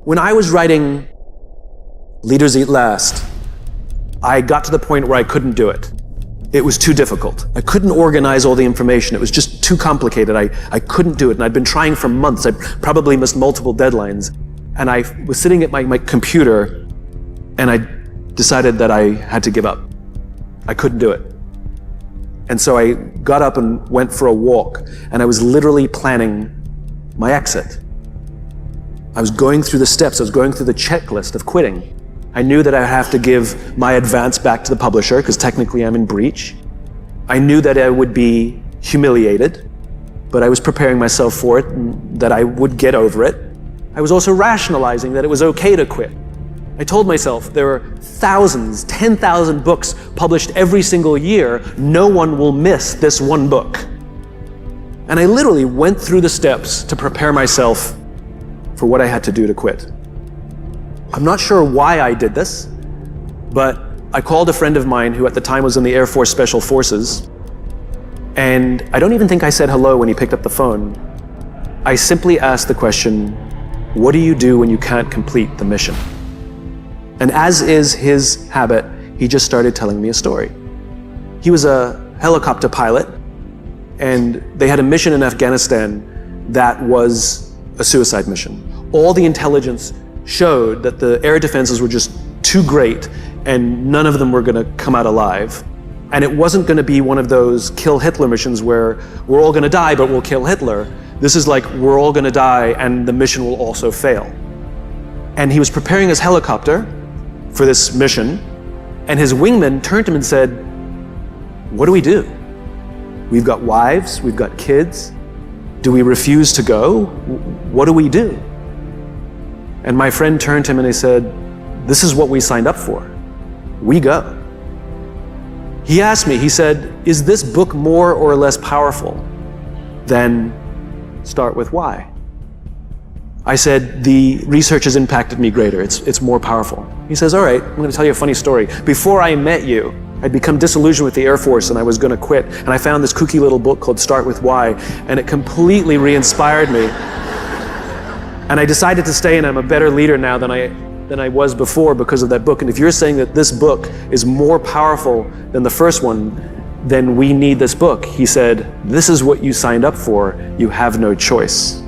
When I was writing Leaders Eat Last, I got to the point where I couldn't do it. It was too difficult. I couldn't organize all the information. It was just too complicated. I couldn't do it. And I'd been trying for months. I'd probably missed multiple deadlines. And I was sitting at my computer, and I decided that I had to give up. I couldn't do it. And so I got up and went for a walk, and I was literally planning my exit. I was going through the steps. I was going through the checklist of quitting. I knew that I would have to give my advance back to the publisher, because technically I'm in breach. I knew that I would be humiliated, but I was preparing myself for it, and that I would get over it. I was also rationalizing that it was okay to quit. I told myself there are thousands, 10,000 books published every single year. No one will miss this one book. And I literally went through the steps to prepare myself for what I had to do to quit. I'm not sure why I did this, but I called a friend of mine who at the time was in the Air Force Special Forces, and I don't even think I said hello when he picked up the phone. I simply asked the question, what do you do when you can't complete the mission? And as is his habit, he just started telling me a story. He was a helicopter pilot, and they had a mission in Afghanistan that was a suicide mission. All the intelligence showed that the air defenses were just too great, and none of them were going to come out alive. And it wasn't going to be one of those kill Hitler missions where we're all going to die, but we'll kill Hitler. This is like, we're all going to die, and the mission will also fail. And he was preparing his helicopter for this mission, and his wingman turned to him and said, what do we do? We've got wives, we've got kids. Do we refuse to go? What do we do? And my friend turned to him and he said, this is what we signed up for. We go. He asked me, he said, is this book more or less powerful than Start With Why? I said, the research has impacted me greater. It's more powerful. He says, all right, I'm going to tell you a funny story. Before I met you, I'd become disillusioned with the Air Force and I was going to quit. And I found this kooky little book called Start With Why, and it completely re-inspired me. And I decided to stay, and I'm a better leader now than I was before because of that book. And if you're saying that this book is more powerful than the first one, then we need this book. He said, this is what you signed up for. You have no choice.